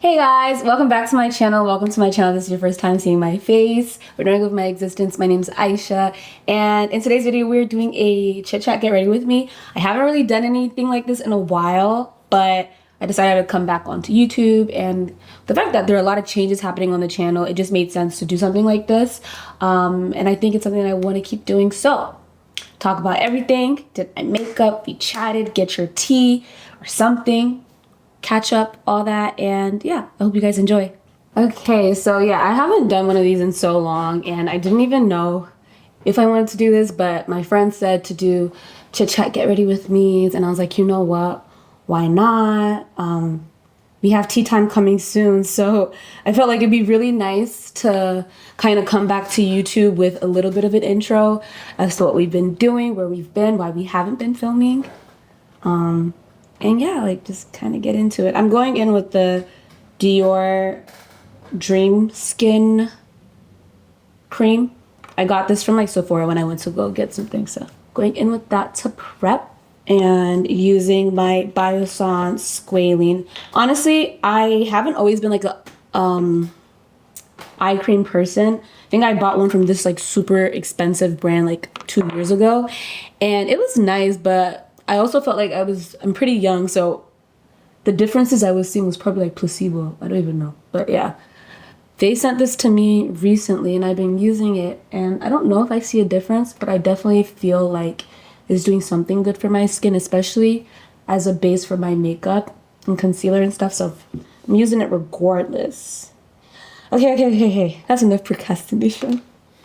Hey guys, welcome back to my channel. Welcome to my channel. This is your first time seeing my face. We're doing with my existence. My name is Aisha, and in today's video, we're doing a chit chat. Get ready with me. I haven't really done anything like this in a while, but I decided to come back onto YouTube, and the fact that there are a lot of changes happening on the channel, it just made sense to do something like this. And I think it's something I want to keep doing. So, talk about everything. Did my makeup? We chatted. Get your tea or something. Catch up, all that, and yeah, I hope you guys enjoy. Okay, so yeah, I haven't done one of these in so long, and I didn't even know if I wanted to do this, but my friend said to do chit chat, get ready with me, and I was like, you know what, why not? We have tea time coming soon, so I felt like it'd be really nice to kind of come back to YouTube with a little bit of an intro as to what we've been doing, where we've been, why we haven't been filming. And yeah, like just kind of get into it. I'm going in with the Dior Dream Skin Cream. I got this from like Sephora when I went to go get something. So going in with that to prep and using my Biossance Squalene. Honestly, I haven't always been like a eye cream person. I think I bought one from this like super expensive brand like 2 years ago. And it was nice, but I also felt like I'm pretty young, so the differences I was seeing was probably like placebo. I don't even know. But yeah, they sent this to me recently and I've been using it, and I don't know if I see a difference, but I definitely feel like it's doing something good for my skin, especially as a base for my makeup and concealer and stuff. So I'm using it regardless. Okay. That's enough procrastination.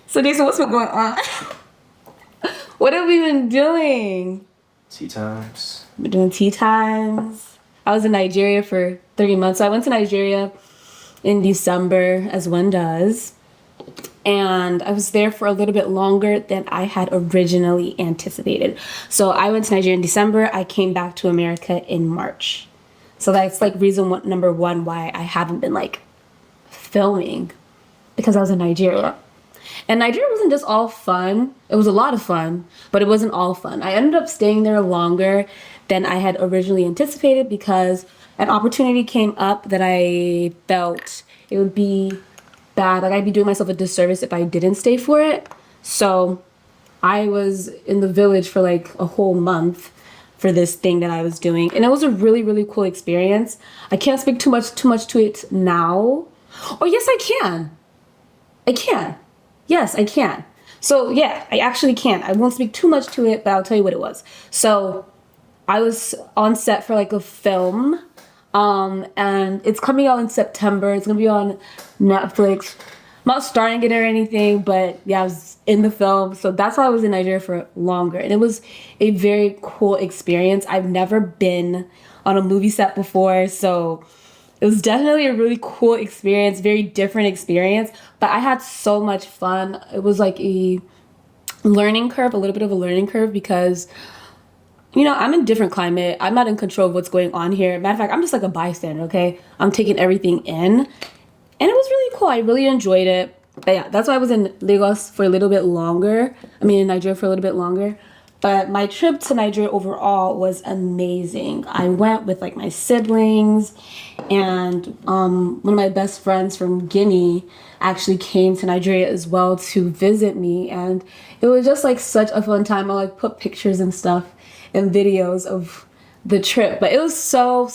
So Jason, what's been going on? What have we been doing? Tea times. Been doing tea times. I was in Nigeria for 3 months. So I went to Nigeria in December, as one does. And I was there for a little bit longer than I had originally anticipated. So I went to Nigeria in December. I came back to America in March. So that's like number one why I haven't been like filming, because I was in Nigeria. And Nigeria wasn't just all fun. It was a lot of fun, but it wasn't all fun. I ended up staying there longer than I had originally anticipated because an opportunity came up that I felt it would be bad. Like I'd be doing myself a disservice if I didn't stay for it. So I was in the village for like a whole month for this thing that I was doing. And it was a really, really cool experience. I can't speak too much to it now. Oh, yes, I can. Yes, I can. So yeah, I actually can. I won't speak too much to it, but I'll tell you what it was. So I was on set for like a film, and it's coming out in September. It's gonna be on Netflix. I'm not starring it or anything, but yeah, I was in the film. So that's why I was in Nigeria for longer. And it was a very cool experience. I've never been on a movie set before, so it was definitely a really cool experience, very different experience, but I had so much fun. It was like a learning curve, a little bit of a learning curve, because, you know, I'm in a different climate. I'm not in control of what's going on here. Matter of fact, I'm just like a bystander, okay? I'm taking everything in, and it was really cool. I really enjoyed it. But yeah, that's why I was in Lagos for a little bit longer. In Nigeria for a little bit longer. But my trip to Nigeria overall was amazing. I went with like my siblings, and one of my best friends from Guinea actually came to Nigeria as well to visit me, and it was just like such a fun time. I like put pictures and stuff and videos of the trip, but it was so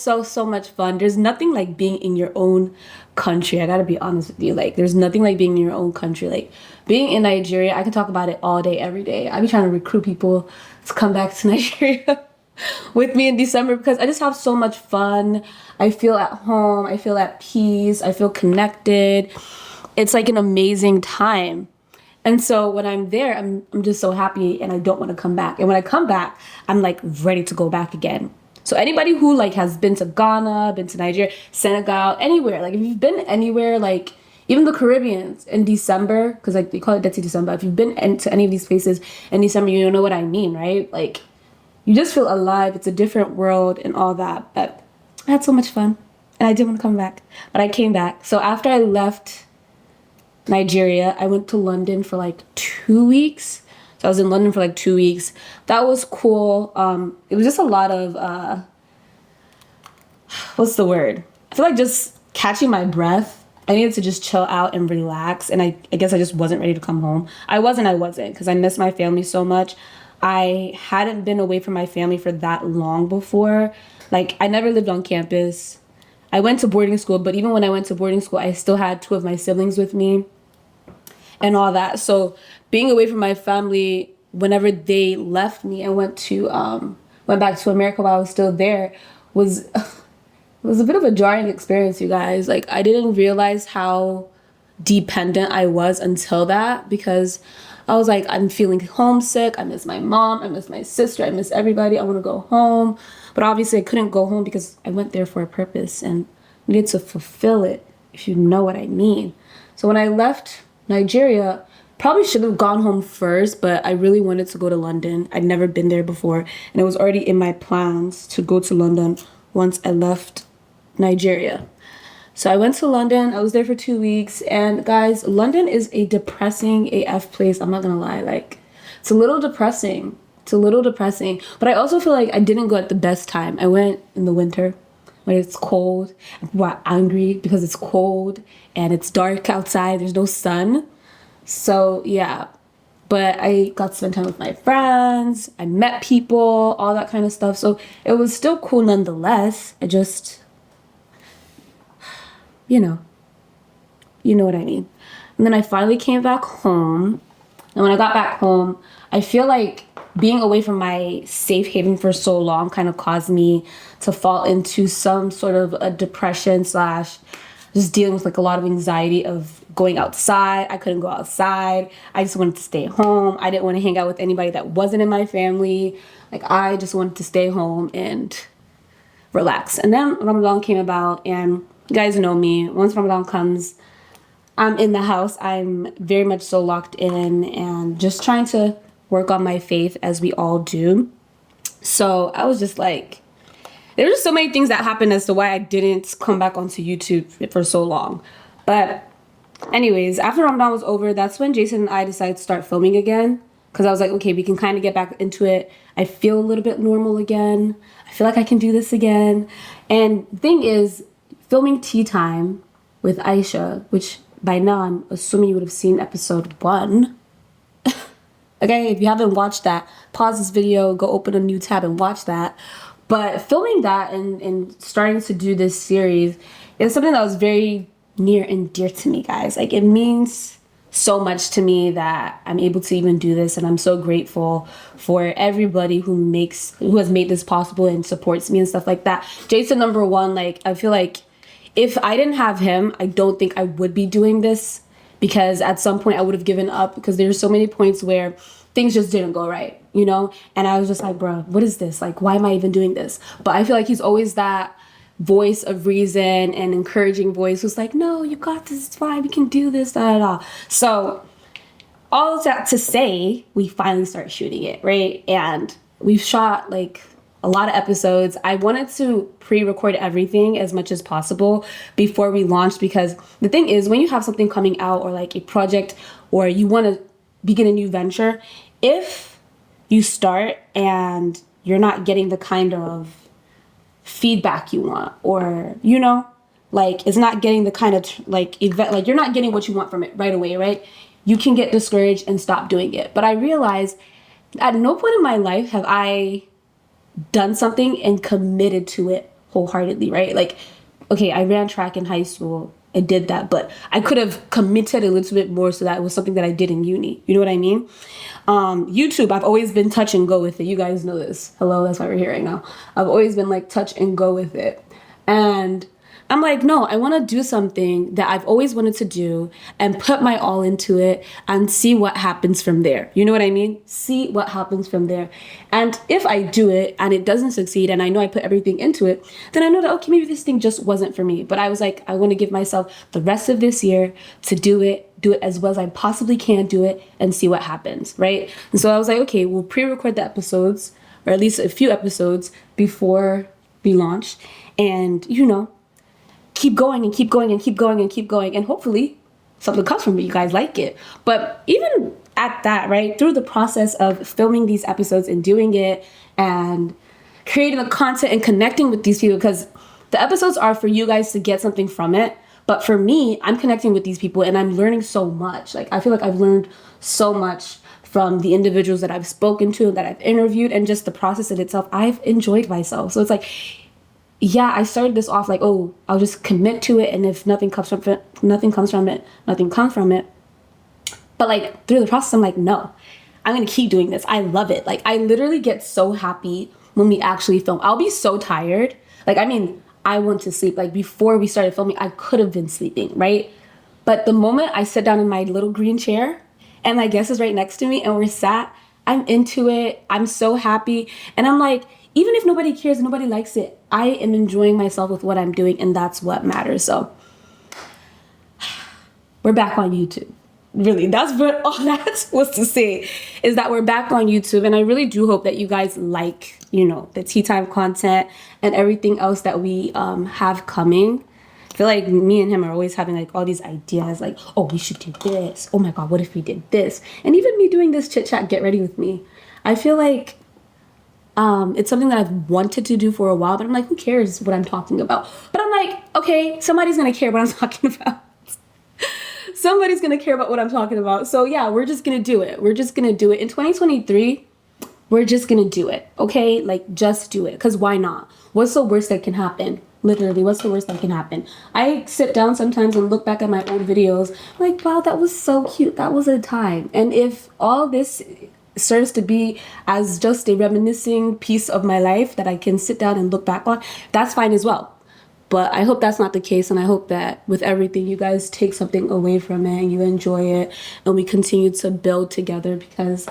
much fun. There's nothing like being in your own country. I gotta be honest with you. Like, there's nothing like being in your own country. Like, being in Nigeria, I can talk about it all day, every day. I be trying to recruit people to come back to Nigeria with me in December because I just have so much fun. I feel at home. I feel at peace. I feel connected. It's like an amazing time. And so when I'm there, I'm just so happy, and I don't want to come back. And when I come back, I'm like ready to go back again. So anybody who like has been to Ghana, been to Nigeria, Senegal, anywhere, like if you've been anywhere, like even the Caribbean in December, because like they call it Dirty December. If you've been to any of these places in December, you know what I mean, right? Like you just feel alive. It's a different world and all that. But I had so much fun, and I didn't want to come back, but I came back. So after I left Nigeria, I went to London for like 2 weeks. So I was in London for like 2 weeks. That was cool. It was just a lot of what's the word? I feel like just catching my breath. I needed to just chill out and relax. And I guess I just wasn't ready to come home. I wasn't, because I miss my family so much. I hadn't been away from my family for that long before. Like, I never lived on campus. I went to boarding school, but even when I went to boarding school, I still had 2 of my siblings with me and all that. So being away from my family whenever they left me and went back to America while I was still there was was a bit of a jarring experience, you guys. Like, I didn't realize how dependent I was until that, because I was like, I'm feeling homesick. I miss my mom. I miss my sister. I miss everybody. I want to go home. But obviously I couldn't go home because I went there for a purpose and needed to fulfill it, if you know what I mean. So when I left Nigeria, probably should have gone home first, but I really wanted to go to London. I'd never been there before, and it was already in my plans to go to London once I left Nigeria. So I went to London. I was there for 2 weeks. And guys, London is a depressing AF place. I'm not going to lie. Like, it's a little depressing. But I also feel like I didn't go at the best time. I went in the winter when it's cold. And people are angry because it's cold and it's dark outside. There's no sun. So yeah. But I got to spend time with my friends. I met people, all that kind of stuff. So it was still cool nonetheless. I just... you know what I mean. And then I finally came back home. And when I got back home, I feel like being away from my safe haven for so long kind of caused me to fall into some sort of a depression / just dealing with like a lot of anxiety of going outside. I couldn't go outside. I just wanted to stay home. I didn't want to hang out with anybody that wasn't in my family. Like, I just wanted to stay home and relax. And then Ramadan came about, and you guys know me. Once Ramadan comes, I'm in the house. I'm very much so locked in and just trying to work on my faith, as we all do. So I was just like, there were just so many things that happened as to why I didn't come back onto YouTube for so long. But anyways, after Ramadan was over, that's when Jason and I decided to start filming again. Because I was like, okay, we can kind of get back into it. I feel a little bit normal again. I feel like I can do this again. And the thing is, filming Tea Time with Aisha, which by now I'm assuming you would have seen episode 1. Okay, if you haven't watched that, pause this video, go open a new tab and watch that. But filming that and starting to do this series is something that was very near and dear to me, guys. Like, it means so much to me that I'm able to even do this, and I'm so grateful for everybody who has made this possible and supports me and stuff like that. Jason, number one, like, I feel like if I didn't have him, I don't think I would be doing this, because at some point I would have given up, because there's so many points where things just didn't go right, you know? And I was just like, bro, what is this? Like, why am I even doing this? But I feel like he's always that voice of reason and encouraging voice who's like, no, you got this, it's fine, we can do this, da da da. So all of that to say, we finally start shooting it, right? And we've shot like a lot of episodes. I wanted to pre-record everything as much as possible before we launched, because the thing is, when you have something coming out, or like a project, or you want to begin a new venture, if you start and you're not getting the kind of feedback you want, or, you know, like, it's not getting the kind of like event, like, you're not getting what you want from it right away, right? You can get discouraged and stop doing it. But I realized at no point in my life have I done something and committed to it wholeheartedly, right? Like, okay, I ran track in high school. I did that, but I could have committed a little bit more so that it was something that I did in uni. You know what I mean? YouTube, I've always been touch and go with it. You guys know this. Hello, that's why we're here right now. I've always been like touch and go with it. And I'm like, no, I want to do something that I've always wanted to do and put my all into it and see what happens from there. You know what I mean? See what happens from there. And if I do it and it doesn't succeed and I know I put everything into it, then I know that, okay, maybe this thing just wasn't for me. But I was like, I want to give myself the rest of this year to do it as well as I possibly can do it, and see what happens, right? And so I was like, okay, we'll pre-record the episodes, or at least a few episodes before we launch, and, you know, keep going and keep going and keep going and keep going, and hopefully something comes from it. You guys like it. But even at that, right, through the process of filming these episodes and doing it and creating the content and connecting with these people, because the episodes are for you guys to get something from it. But for me, I'm connecting with these people and I'm learning so much. Like, I feel like I've learned so much from the individuals that I've spoken to, that I've interviewed, and just the process in itself. I've enjoyed myself. So it's like, yeah, I started this off like, oh, I'll just commit to it, and if nothing comes from it, nothing comes from it, nothing comes from it. But like through the process, I'm like, no, I'm gonna keep doing this. I love it. Like, I literally get so happy when we actually film. I'll be so tired. Like, I mean, I went to sleep. Like, before we started filming, I could have been sleeping, right? But the moment I sit down in my little green chair and my guest is right next to me and we're sat, I'm into it. I'm so happy. And I'm like, even if nobody cares, nobody likes it, I am enjoying myself with what I'm doing, and that's what matters. So we're back on YouTube. Really, that's what all that was to say, is that we're back on YouTube. And I really do hope that you guys like, you know, the tea time content and everything else that we have coming. I feel like me and him are always having like all these ideas, like, oh, we should do this. Oh my God, what if we did this? And even me doing this chit chat, get ready with me. I feel like it's something that I've wanted to do for a while, but I'm like, who cares what I'm talking about? But I'm like, okay, somebody's gonna care what I'm talking about. Somebody's gonna care about what I'm talking about. So yeah, we're just gonna do it. We're just gonna do it. In 2023, we're just gonna do it, okay? Like, just do it, because why not? What's the worst that can happen? Literally, what's the worst that can happen? I sit down sometimes and look back at my old videos, like, wow, that was so cute. That was a time. And if all this serves to be as just a reminiscing piece of my life that I can sit down and look back on, that's fine as well. But I hope that's not the case, and I hope that with everything, you guys take something away from it and you enjoy it, and we continue to build together, because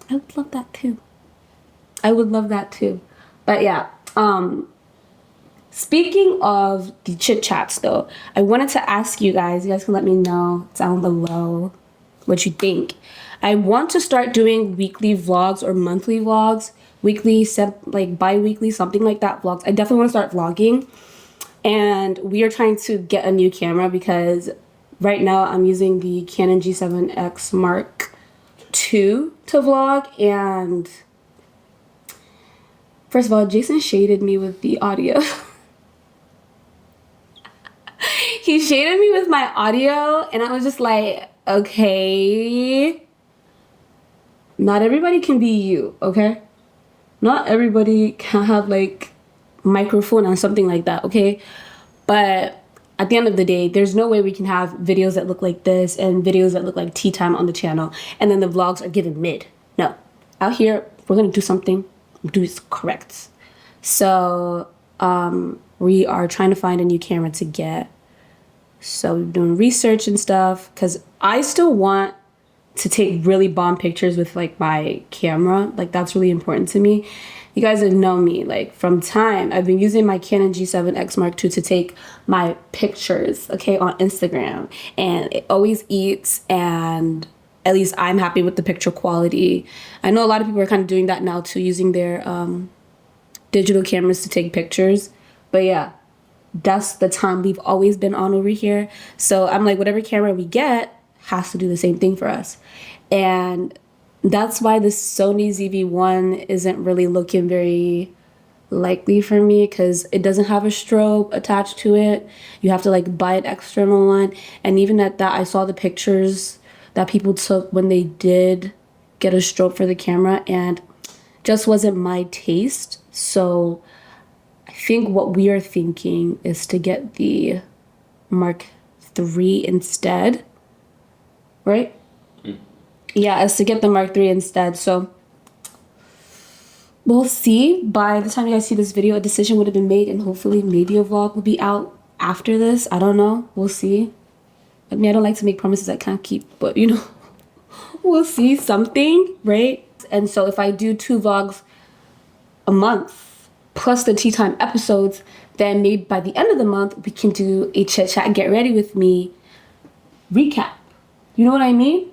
I would love that too. I would love that too. But yeah, speaking of the chit chats though, I wanted to ask you guys can let me know down below what you think. I want to start doing weekly vlogs or monthly vlogs, weekly, like bi-weekly, something like that vlogs. I definitely want to start vlogging. And we are trying to get a new camera, because right now I'm using the Canon G7X Mark II to vlog. And first of all, Jason shaded me with the audio. He shaded me with my audio, and I was just like, okay, not everybody can be you, okay? Not everybody can have like microphone and something like that, okay? But at the end of the day, there's no way we can have videos that look like this and videos that look like tea time on the channel, and then the vlogs are given mid. No, out here, we're gonna do something, do it correct. So we are trying to find a new camera to get. So we're doing research and stuff, because I still want to take really bomb pictures with like my camera. Like, that's really important to me. You guys have known me, like, from time. I've been using my Canon G7X Mark II to take my pictures, okay, on Instagram. And it always eats, and at least I'm happy with the picture quality. I know a lot of people are kind of doing that now too, using their digital cameras to take pictures. But yeah, that's the time we've always been on over here. So I'm like, whatever camera we get has to do the same thing for us. And that's why the Sony ZV-1 isn't really looking very likely for me, because it doesn't have a strobe attached to it. You have to like buy an external one. And even at that, I saw the pictures that people took when they did get a strobe for the camera, and just wasn't my taste. So I think what we are thinking is to get the Mark III instead, right? Yeah, is to get the Mark III instead. So we'll see. By the time you guys see this video, a decision would have been made, and hopefully maybe a vlog will be out after this. I don't know. We'll see. I mean, I don't like to make promises I can't keep, but you know, we'll see something, right? And so if I do 2 vlogs a month plus the tea time episodes, then maybe by the end of the month we can do a chit chat, get ready with me recap. You know what I mean?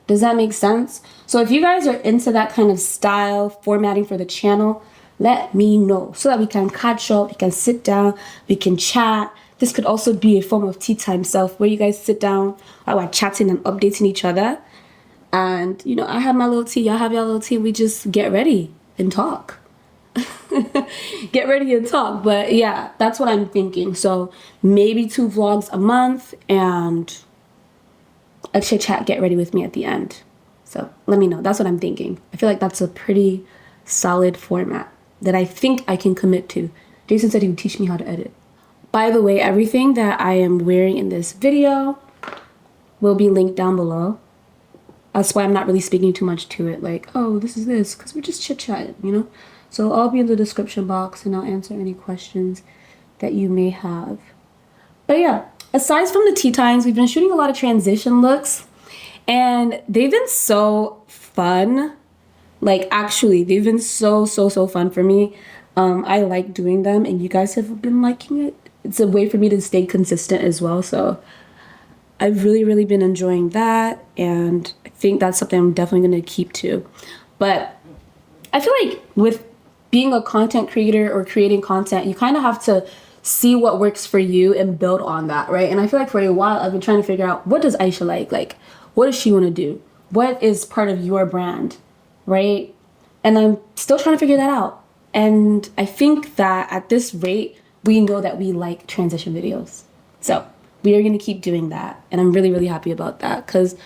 Does that make sense? So if you guys are into that kind of style formatting for the channel, let me know so that we can catch up, we can sit down, we can chat. This could also be a form of tea time self, where you guys sit down while we're chatting and updating each other. And, you know, I have my little tea, y'all have your little tea, we just get ready and talk. get ready and talk. But yeah, that's what I'm thinking. So maybe 2 vlogs a month and a chit chat get ready with me at the end. So let me know. That's what I'm thinking. I feel like that's a pretty solid format that I think I can commit to. Jason said he would teach me how to edit. By the way, everything that I am wearing in this video will be linked down below. That's why I'm not really speaking too much to it. Like, oh, this is this. Because we're just chit-chatting, you know? So I'll be in the description box and I'll answer any questions that you may have. But yeah, aside from the tea times, we've been shooting a lot of transition looks. And they've been so fun. Like, actually, they've been so fun for me. I like doing them, and you guys have been liking it. It's a way for me to stay consistent as well. So I've really been enjoying that, and I think that's something I'm definitely going to keep to. But I feel like with being a content creator or creating content, you kind of have to see what works for you and build on that, right? And I feel like for a while, I've been trying to figure out, what does Aisha like? Like, what does she want to do? What is part of your brand, right? And I'm still trying to figure that out. And I think that at this rate, we know that we like transition videos. So we are going to keep doing that. And I'm really happy about that because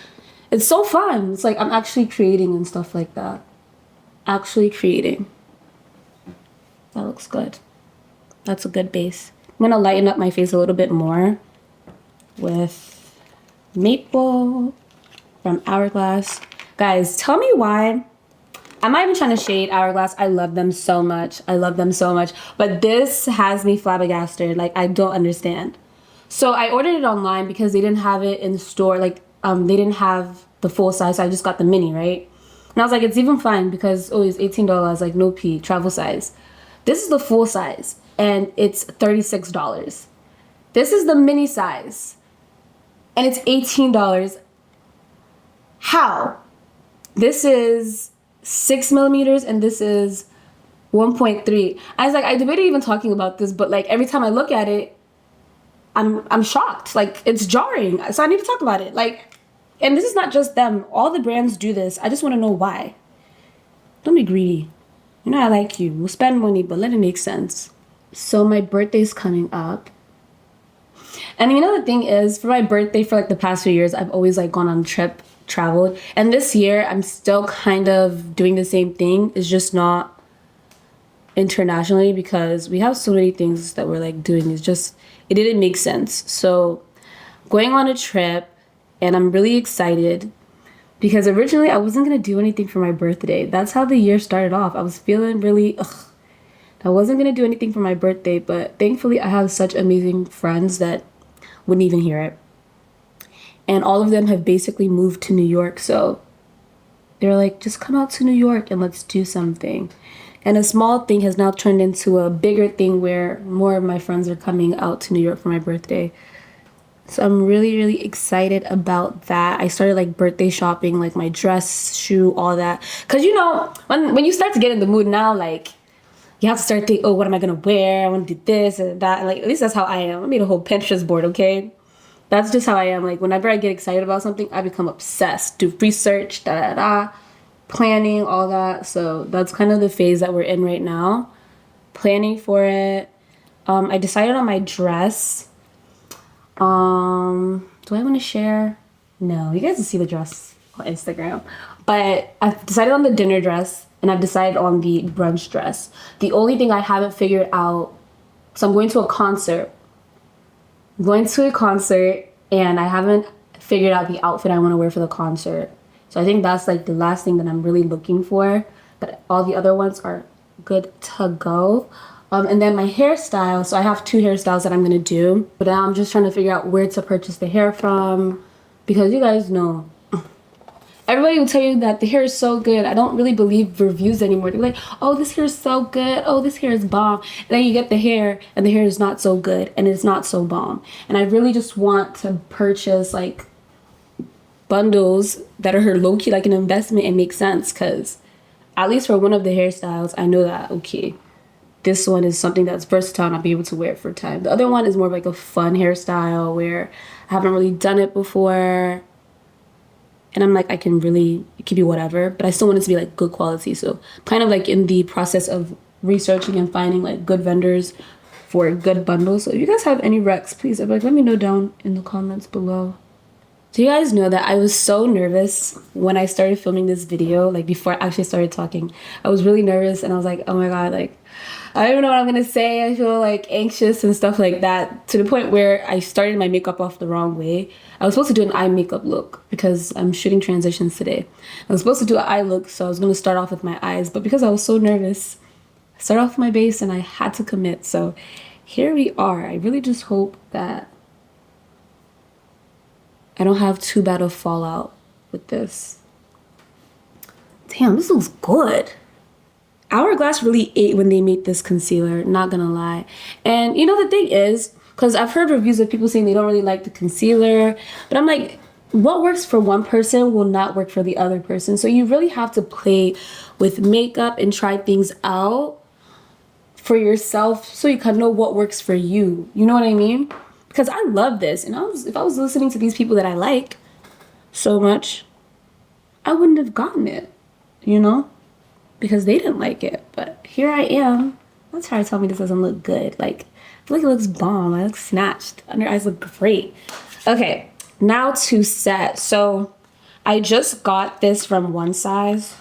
it's so fun. It's like I'm actually creating and stuff like that. Actually creating. That looks good. That's a good base. I'm going to lighten up my face a little bit more with Maple from Hourglass. Guys, tell me why. I'm not even trying to shade Hourglass. I love them so much. I love them so much. But this has me flabbergasted. Like, I don't understand. So I ordered it online because they didn't have it in the store. Like, they didn't have the full size. So I just got the mini, right? And I was like, it's even fine because, oh, it's $18. Like, no P, travel size. This is the full size. And it's $36. This is the mini size. And it's $18. How? This is 6 millimeters and this is 1.3. I was like, I debated even talking about this, but like every time I look at it, I'm shocked. Like, it's jarring. So I need to talk about it. Like, and this is not just them. All the brands do this. I just want to know why. Don't be greedy. You know I like you. We'll spend money, but let it make sense. So my birthday's coming up. And you know the thing is, for my birthday for like the past few years, I've always like gone on a trip, traveled. And this year, I'm still kind of doing the same thing. It's just not internationally because we have so many things that we're like doing. It's just, it didn't make sense. So going on a trip, and I'm really excited because originally I wasn't going to do anything for my birthday. That's how the year started off. I was feeling really, I wasn't going to do anything for my birthday, but thankfully I have such amazing friends that wouldn't even hear it. And all of them have basically moved to New York. So they're like, just come out to New York and let's do something. And a small thing has now turned into a bigger thing where more of my friends are coming out to New York for my birthday. So I'm really excited about that. I started like birthday shopping, like my dress, shoe, all that. Because you know, when you start to get in the mood now, like you have to start thinking, oh, what am I going to wear? I want to do this and that. Like, at least that's how I am. I made a whole Pinterest board, okay? That's just how I am. Like, whenever I get excited about something, I become obsessed. Do research, planning, all that. So that's kind of the phase that we're in right now. Planning for it. I decided on my dress. Do I want to share? No, you guys will see the dress on Instagram. But I've decided on the dinner dress. And I've decided on the brunch dress. The only thing I haven't figured out, so I'm going to a concert. I'm going to a concert and I haven't figured out the outfit I want to wear for the concert. So I think that's like the last thing that I'm really looking for. But all the other ones are good to go. And then my hairstyle. So I have 2 hairstyles that I'm going to do. But now I'm just trying to figure out where to purchase the hair from. Because you guys know, everybody will tell you that the hair is so good. I don't really believe reviews anymore. They're like, oh, this hair is so good. Oh, this hair is bomb. And then you get the hair and the hair is not so good and it's not so bomb. And I really just want to purchase like bundles that are low-key like an investment and make sense. Because at least for one of the hairstyles, I know that, okay, this one is something that's versatile and I'll be able to wear it for a time. The other one is more of like a fun hairstyle where I haven't really done it before. And I'm like, it can be whatever, but I still want it to be like good quality. So kind of like in the process of researching and finding like good vendors for good bundles. So if you guys have any recs, please like let me know down in the comments below. Do you guys know that I was so nervous when I started filming this video, like before I actually started talking? I was really nervous and I was like, oh my god, like I don't know what I'm gonna say. I feel like anxious and stuff like that, to the point where I started my makeup off the wrong way. I was supposed to do an eye makeup look because I'm shooting transitions today. I was supposed to do an eye look, so I was gonna start off with my eyes, but because I was so nervous, I started off with my base and I had to commit. So here we are. I really just hope that I don't have too bad of fallout with this. Damn, this looks good. Hourglass really ate when they made this concealer, not gonna lie. And you know the thing is, because I've heard reviews of people saying they don't really like the concealer, but I'm like, what works for one person will not work for the other person. So you really have to play with makeup and try things out for yourself so you can know what works for you. You know what I mean? Because I love this, and if I was listening to these people that I like so much, I wouldn't have gotten it, you know? Because they didn't like it. But here I am. Don't try to tell me this doesn't look good. Like, I feel like it looks bomb. I look snatched. Under eyes look great. Okay, now to set. So I just got this from One Size.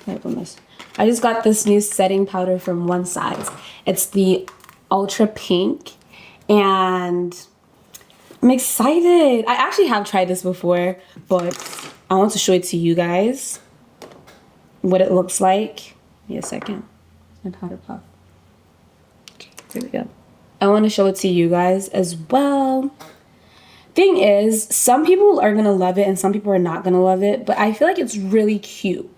I just got this new setting powder from One Size. It's the Ultra Pink. And I'm excited. I actually have tried this before, but I want to show it to you guys what it looks like. Give me a second. My powder puff. Okay, there we go. I want to show it to you guys as well. Thing is, some people are gonna love it and some people are not gonna love it, but I feel like it's really cute.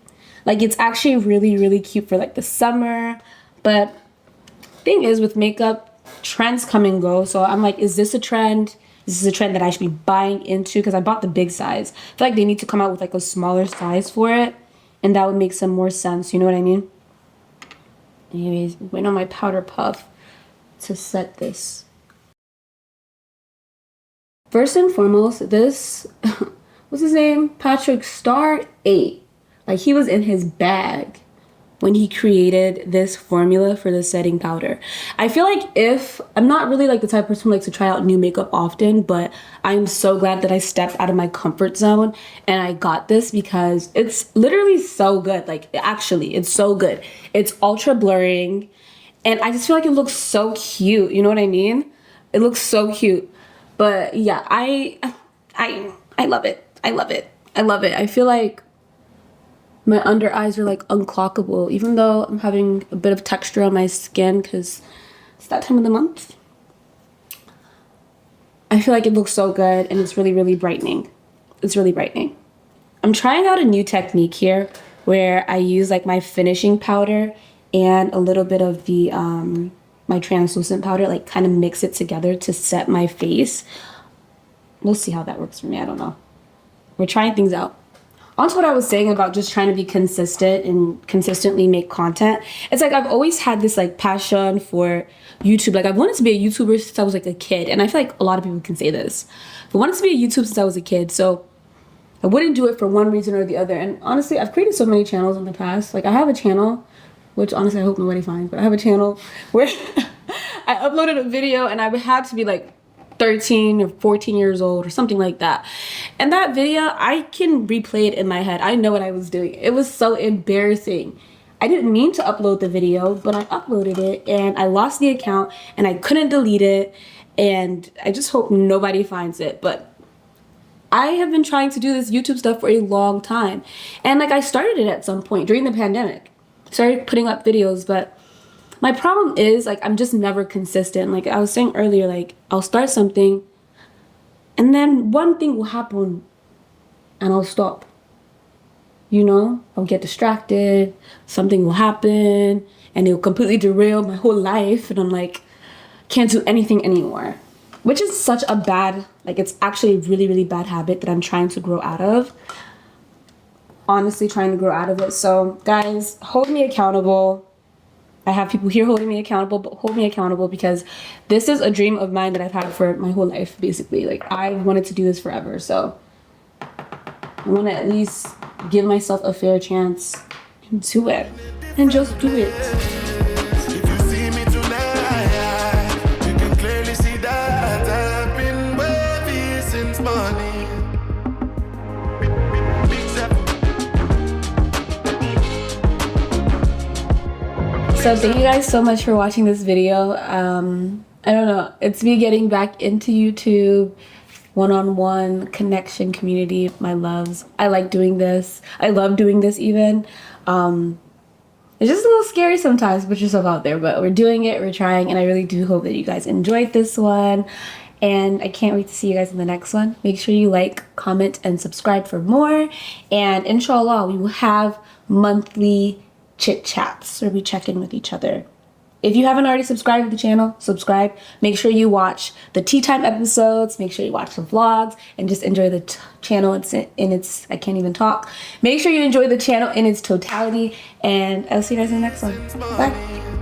Like, it's actually really, really cute for like the summer. But thing is, with makeup, trends come and go. So I'm like, is this a trend? Is this a trend that I should be buying into? Because I bought the big size. I feel like they need to come out with like a smaller size for it, and that would make some more sense. You know what I mean? Anyways, waiting on my powder puff to set this. First and foremost, this, what's his name? Patrick Star 8. Like, he was in his bag when he created this formula for the setting powder. I feel like I'm not really like the type of person who likes to try out new makeup often, but I'm so glad that I stepped out of my comfort zone and I got this because it's literally so good. Like, actually, it's so good. It's ultra blurring, and I just feel like it looks so cute. You know what I mean? It looks so cute. But yeah, I love it. I love it. I love it. I feel like my under eyes are like unclockable, even though I'm having a bit of texture on my skin because it's that time of the month. I feel like it looks so good and it's really, really brightening. It's really brightening. I'm trying out a new technique here where I use like my finishing powder and a little bit of the my translucent powder, like kind of mix it together to set my face. We'll see how that works for me. I don't know. We're trying things out. On to what I was saying about just trying to be consistent and consistently make content. It's like I've always had this like passion for YouTube. Like, I've wanted to be a YouTuber since I was like a kid. And I feel like a lot of people can say this. I wanted to be a YouTuber since I was a kid. So I wouldn't do it for one reason or the other. And honestly, I've created so many channels in the past. Like, I have a channel, which honestly I hope nobody finds, but I have a channel where I uploaded a video and I had to be like 13 or 14 years old or something like that. And that video, I can replay it in my head. I know what I was doing. It was so embarrassing. I didn't mean to upload the video, but I uploaded it and I lost the account and I couldn't delete it. And I just hope nobody finds it. But I have been trying to do this YouTube stuff for a long time. And like, I started it at some point during the pandemic. Started putting up videos, but my problem is, like, I'm just never consistent. Like I was saying earlier, like, I'll start something and then one thing will happen and I'll stop. You know, I'll get distracted, something will happen and it'll completely derail my whole life. And I'm like, can't do anything anymore, which is such a bad, like, it's actually a really, really bad habit that I'm trying to grow out of. Honestly, trying to grow out of it. So guys, hold me accountable. I have people here holding me accountable, but hold me accountable because this is a dream of mine that I've had for my whole life, basically. Like, I wanted to do this forever, so I want to at least give myself a fair chance to it. and just do it. If you see me tonight, you can clearly see that I've been wavy since morning. Big step. So thank you guys so much for watching this video. I don't know, it's me getting back into YouTube, one-on-one connection community, my loves. I like doing this. I love doing this even. It's just a little scary sometimes, put yourself out there, but we're doing it, we're trying, and I really do hope that you guys enjoyed this one. And I can't wait to see you guys in the next one. Make sure you like, comment, and subscribe for more. And inshallah, we will have monthly chit chats where we check in with each other. If you haven't already subscribed to the channel, subscribe. Make sure you watch the tea time episodes. Make sure you watch the vlogs and just enjoy the channel in its, I can't even talk. Make sure you enjoy the channel in its totality, and I'll see you guys in the next one. Bye.